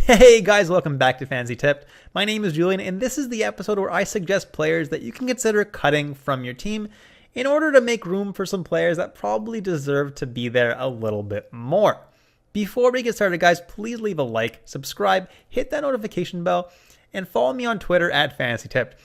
Hey guys, welcome back to Fantasy Tipped. My name is Julian, and this is the episode where I suggest players that you can consider cutting from your team in order to make room for some players that probably deserve to be there a little bit more. Before we get started, guys, please leave a like, subscribe, hit that notification bell, and follow me on Twitter at Fantasy Tipped.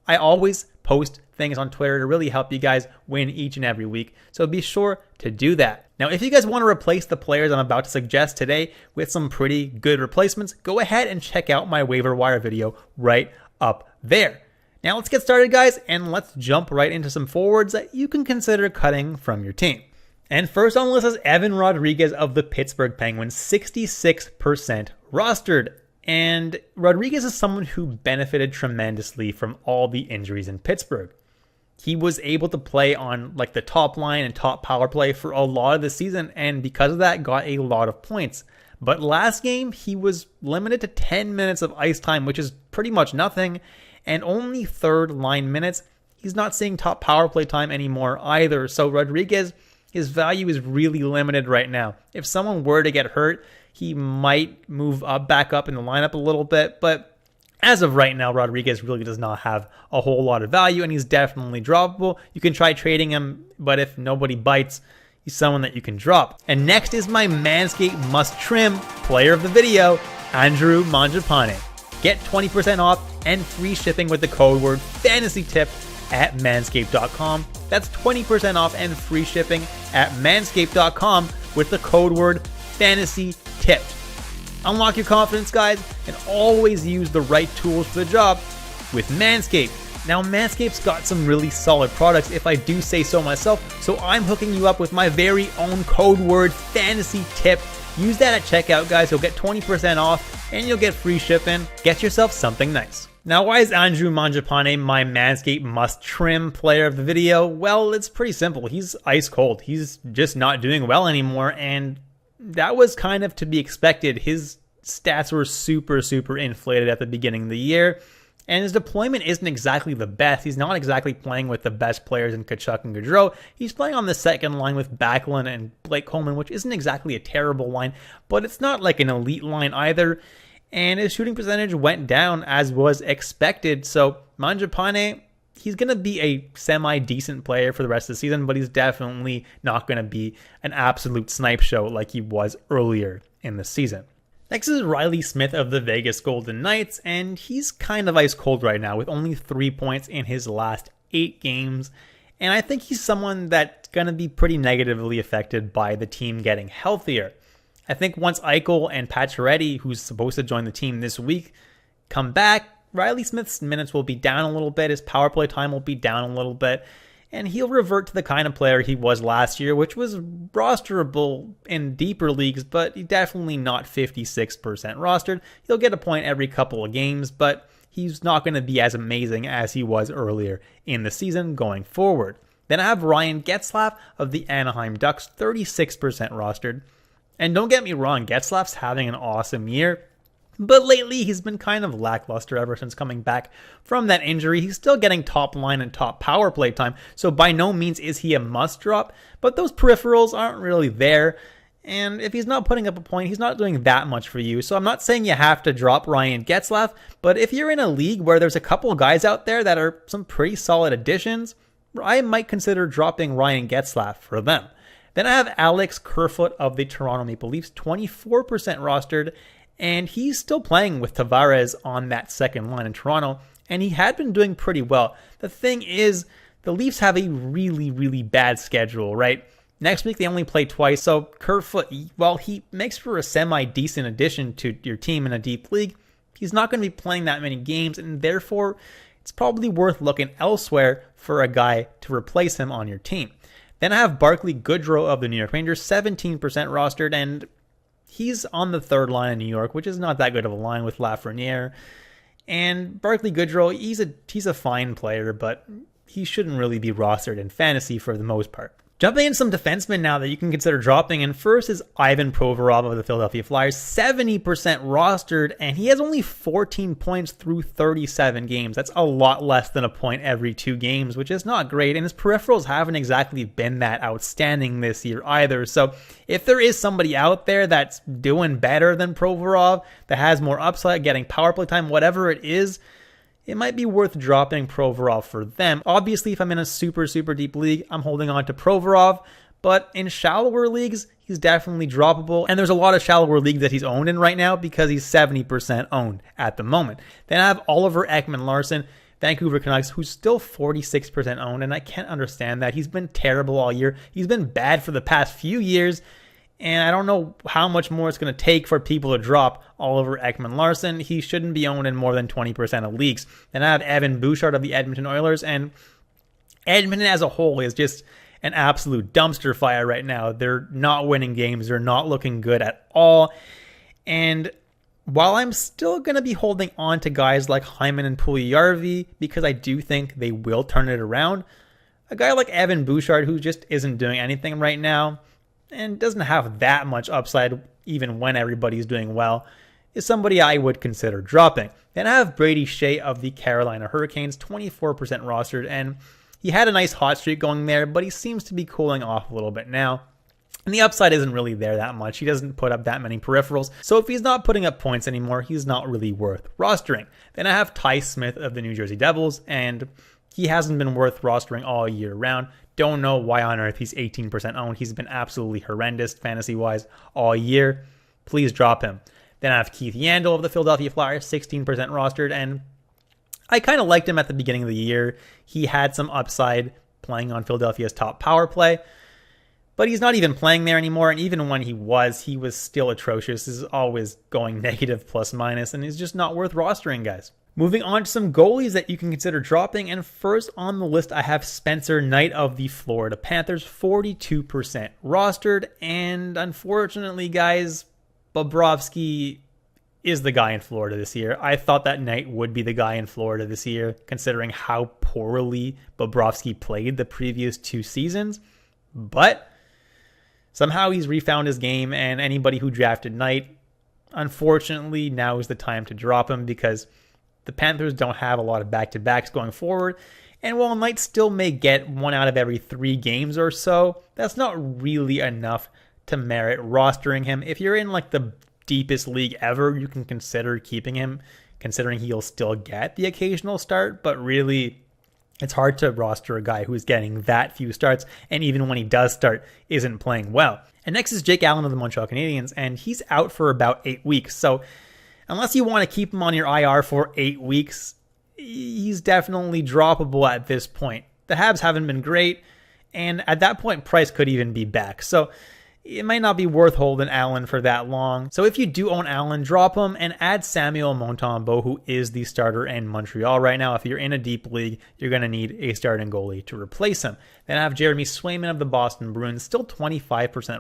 I always post things on Twitter to really help you guys win each and every week, so be sure to do that. Now, if you guys want to replace the players I'm about to suggest today with some pretty good replacements, go ahead and check out my waiver wire video right up there. Now, let's get started, guys, and let's jump right into some forwards that you can consider cutting from your team. And first on the list is Evan Rodriguez of the Pittsburgh Penguins, 66% rostered. And Rodriguez is someone who benefited tremendously from all the injuries in Pittsburgh. He was able to play on like the top line and top power play for a lot of the season, and because of that got a lot of points. But last game, he was limited to 10 minutes of ice time, which is pretty much nothing, and only third line minutes. He's not seeing top power play time anymore either, so Rodriguez, his value is really limited right now. If someone were to get hurt, he might move back up in the lineup a little bit, but as of right now, Rodriguez really does not have a whole lot of value, and he's definitely droppable. You can try trading him, but if nobody bites, he's someone that you can drop. And next is my MANSCAPED must-trim player of the video, Andrew Mangiapane. Get 20% off and free shipping with the code word FANTASYTIPPED at manscaped.com. That's 20% off and free shipping at manscaped.com with the code word FANTASYTIPPED. Unlock your confidence, guys, and always use the right tools for the job with Manscaped. Now, Manscaped's got some really solid products, if I do say so myself, so I'm hooking you up with my very own code word, FANTASYTIPPED. Use that at checkout, guys. You'll get 20% off, and you'll get free shipping. Get yourself something nice. Now, why is Andrew Mangiapane my Manscaped must-trim player of the video? Well, it's pretty simple. He's ice cold. He's just not doing well anymore, and that was kind of to be expected. His stats were super inflated at the beginning of the year, and his deployment isn't exactly the best. He's not exactly playing with the best players in Tkachuk and Gaudreau. He's playing on the second line with Backlund and Blake Coleman, which isn't exactly a terrible line, but it's not like an elite line either, and his shooting percentage went down as was expected. So Mangiapane, he's going to be a semi-decent player for the rest of the season, but he's definitely not going to be an absolute snipe show like he was earlier in the season. Next is Riley Smith of the Vegas Golden Knights, and he's kind of ice cold right now with only 3 points in his last 8 games. And I think he's someone that's going to be pretty negatively affected by the team getting healthier. I think once Eichel and Pacioretty, who's supposed to join the team this week, come back, Riley Smith's minutes will be down a little bit, his power play time will be down a little bit, and he'll revert to the kind of player he was last year, which was rosterable in deeper leagues, but definitely not 56% rostered. He'll get a point every couple of games, but he's not going to be as amazing as he was earlier in the season going forward. Then I have Ryan Getzlaf of the Anaheim Ducks, 36% rostered. And don't get me wrong, Getzlaf's having an awesome year, but lately, he's been kind of lackluster ever since coming back from that injury. He's still getting top line and top power play time, so by no means is he a must drop, but those peripherals aren't really there. And if he's not putting up a point, he's not doing that much for you. So I'm not saying you have to drop Ryan Getzlaf, but if you're in a league where there's a couple of guys out there that are some pretty solid additions, I might consider dropping Ryan Getzlaf for them. Then I have Alex Kerfoot of the Toronto Maple Leafs, 24% rostered. And he's still playing with Tavares on that second line in Toronto, and he had been doing pretty well. The thing is, the Leafs have a really bad schedule, right? Next week, they only play twice, so Kerfoot, while he makes for a semi-decent addition to your team in a deep league, he's not going to be playing that many games, and therefore, it's probably worth looking elsewhere for a guy to replace him on your team. Then I have Barclay Goodrow of the New York Rangers, 17% rostered, and he's on the third line in New York, which is not that good of a line with Lafreniere. And Barclay Goodrow, he's a fine player, but he shouldn't really be rostered in fantasy for the most part. Jumping in some defensemen now that you can consider dropping, and first is Ivan Provorov of the Philadelphia Flyers, 70% rostered, and he has only 14 points through 37 games. That's a lot less than a point every 2 games, which is not great, and his peripherals haven't exactly been that outstanding this year either. So if there is somebody out there that's doing better than Provorov, that has more upside, getting power play time, whatever it is, it might be worth dropping Provorov for them. Obviously, if I'm in a super deep league, I'm holding on to Provorov, but in shallower leagues, he's definitely droppable, and there's a lot of shallower leagues that he's owned in right now because he's 70% owned at the moment. Then I have Oliver Ekman-Larsson, Vancouver Canucks, who's still 46% owned, and I can't understand that. He's been terrible all year. He's been bad for the past few years, and I don't know how much more it's going to take for people to drop Oliver Ekman-Larsson. He shouldn't be owned in more than 20% of leagues. Then I have Evan Bouchard of the Edmonton Oilers, and Edmonton as a whole is just an absolute dumpster fire right now. They're not winning games. They're not looking good at all. And while I'm still going to be holding on to guys like Hyman and Puljujarvi because I do think they will turn it around, a guy like Evan Bouchard, who just isn't doing anything right now and doesn't have that much upside even when everybody's doing well, is somebody I would consider dropping. Then I have Brady Shea of the Carolina Hurricanes, 24% rostered, and he had a nice hot streak going there, but he seems to be cooling off a little bit now. And the upside isn't really there that much. He doesn't put up that many peripherals, so if he's not putting up points anymore, he's not really worth rostering. Then I have Ty Smith of the New Jersey Devils, and he hasn't been worth rostering all year round. Don't know why on earth he's 18% owned. He's been absolutely horrendous fantasy-wise all year. Please drop him. Then I have Keith Yandel of the Philadelphia Flyers, 16% rostered, and I kind of liked him at the beginning of the year. He had some upside playing on Philadelphia's top power play, but he's not even playing there anymore, and even when he was still atrocious. He's always going negative plus minus, and he's just not worth rostering, guys. Moving on to some goalies that you can consider dropping, and first on the list I have Spencer Knight of the Florida Panthers, 42% rostered, and unfortunately, guys, Bobrovsky is the guy in Florida this year. I thought that Knight would be the guy in Florida this year, considering how poorly Bobrovsky played the previous 2 seasons, but somehow he's refound his game, and anybody who drafted Knight, unfortunately, now is the time to drop him because the Panthers don't have a lot of back-to-backs going forward, and while Knight still may get 1 out of every 3 games or so, that's not really enough to merit rostering him. If you're in like the deepest league ever, you can consider keeping him, considering he'll still get the occasional start, but really it's hard to roster a guy who's getting that few starts, and even when he does start, isn't playing well. And next is Jake Allen of the Montreal Canadiens, and he's out for about 8 weeks, so unless you want to keep him on your IR for 8 weeks, he's definitely droppable at this point. The Habs haven't been great, and at that point, Price could even be back. So it might not be worth holding Allen for that long. So if you do own Allen, drop him and add Samuel Montembeault, who is the starter in Montreal right now. If you're in a deep league, you're going to need a starting goalie to replace him. Then I have Jeremy Swayman of the Boston Bruins, still 25%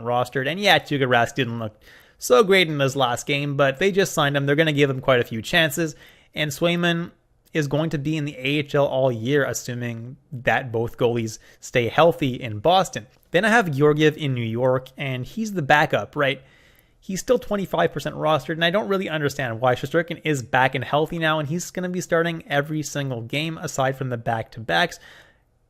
rostered. And yeah, Tuukka Rask didn't look so great in his last game, but they just signed him. They're going to give him quite a few chances, and Swayman is going to be in the AHL all year, assuming that both goalies stay healthy in Boston. Then I have Georgiev in New York, and he's the backup, right? He's still 25% rostered, and I don't really understand why. Shesterkin is back and healthy now, and he's going to be starting every single game aside from the back-to-backs.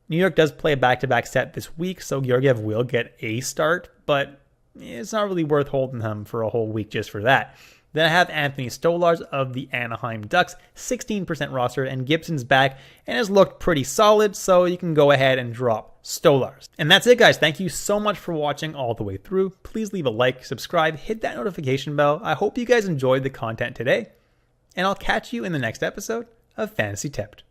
New York does play a back-to-back set this week, so Georgiev will get a start, but it's not really worth holding him for a whole week just for that. Then I have Anthony Stolarz of the Anaheim Ducks, 16% roster, and Gibson's back and has looked pretty solid, so you can go ahead and drop Stolarz. And that's it, guys. Thank you so much for watching all the way through. Please leave a like, subscribe, hit that notification bell. I hope you guys enjoyed the content today, and I'll catch you in the next episode of Fantasy Tipped.